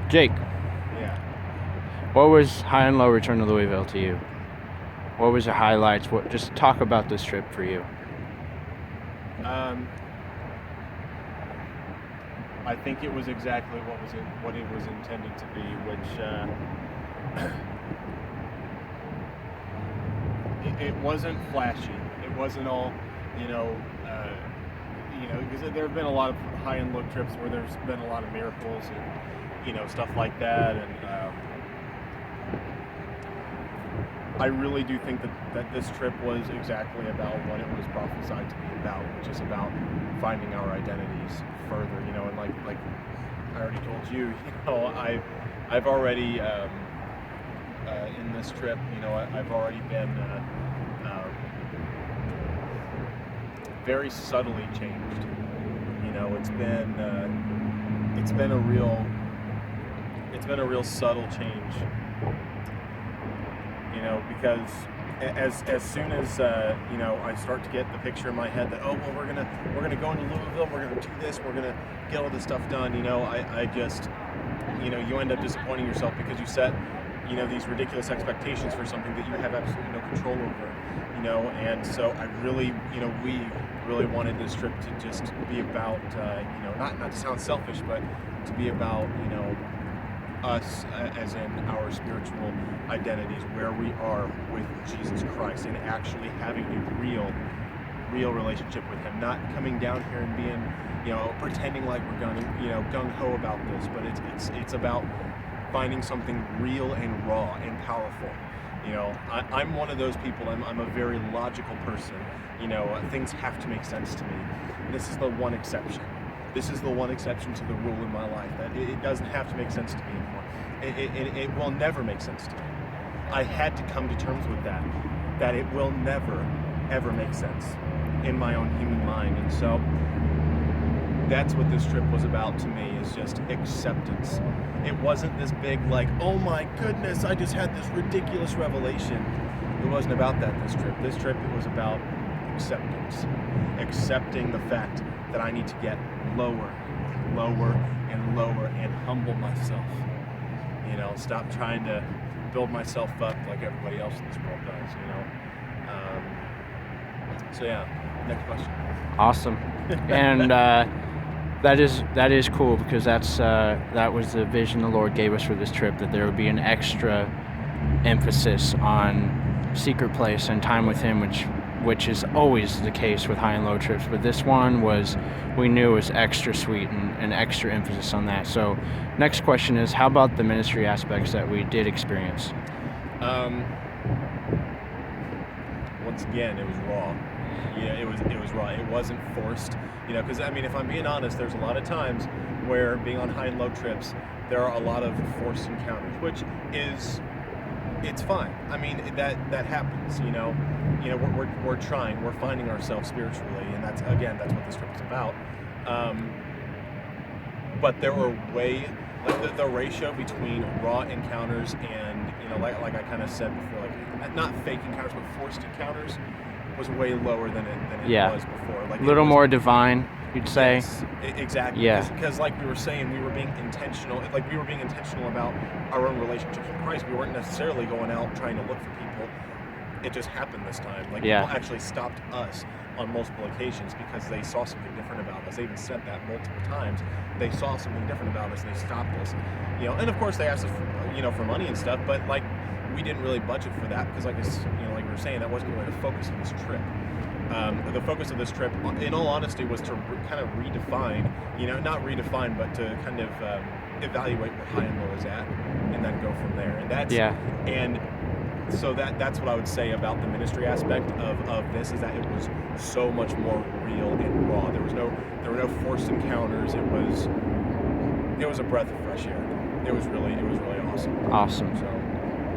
Jake, Yeah. what was high and low return to Louisville to you? What was your highlights? Just talk about this trip for you. I think it was exactly what it was intended to be, which it wasn't flashy. It wasn't all, because there have been a lot of high and low trips where there's been a lot of miracles and stuff like that, and I really do think that this trip was exactly about what it was prophesied to be about, which is about finding our identities further, and like I already told you, I've already in this trip, I've already been very subtly changed. It's been a real subtle change. Because as soon as I start to get the picture in my head that we're gonna go into Louisville, we're gonna do this, we're gonna get all this stuff done. I just you end up disappointing yourself because you set these ridiculous expectations for something that you have absolutely no control over. And so I really we really wanted this trip to just be about not to sound selfish, but to be about us as in our spiritual identities, where we are with Jesus Christ, and actually having a real relationship with Him, not coming down here and being pretending like we're gung-ho about this, but it's about finding something real and raw and powerful. I'm one of those people. I'm a very logical person. Things have to make sense to me. This is the one exception. This is the one exception to the rule in my life, that it doesn't have to make sense to me anymore. It will never make sense to me. I had to come to terms with that it will never, ever make sense in my own human mind. And so that's what this trip was about to me, is just acceptance. It wasn't this big, oh my goodness, I just had this ridiculous revelation. It wasn't about that this trip. This trip, it was about acceptance. Accepting the fact that I need to get lower and lower and lower and humble myself. Stop trying to build myself up like everybody else in this world does, So yeah, next question. Awesome. And that is cool, because that was the vision the Lord gave us for this trip, that there would be an extra emphasis on secret place and time with Him, which is always the case with high and low trips, but this one we knew was extra sweet and extra emphasis on that. So next question is, how about the ministry aspects that we did experience? Once again, it was raw. It was raw. It wasn't forced. Because if I'm being honest, there's a lot of times where being on high and low trips, there are a lot of forced encounters, which it's fine. That happens. We're trying. We're finding ourselves spiritually, and that's what this trip is about. But there were the ratio between raw encounters and like I kind of said before, not fake encounters but forced encounters, was way lower than it was before. A little more divine, you'd say. Yes, exactly. Yeah. Because like we were saying, we were being intentional. We were being intentional about our own relationships with Christ. We weren't necessarily going out trying to look for people. It just happened this time. People actually stopped us on multiple occasions because they saw something different about us. They even said that multiple times. They saw something different about us, and they stopped us. And of course they asked us for money and stuff, but we didn't really budget for that, because like we were saying, that wasn't really the focus of this trip. The focus of this trip, in all honesty, was to kind of redefine, not redefine, but to kind of evaluate where high and low is at, and then go from there. And so that's what I would say about the ministry aspect of this, is that it was so much more real and raw. There were no forced encounters. It was a breath of fresh air. It was really awesome. Awesome. So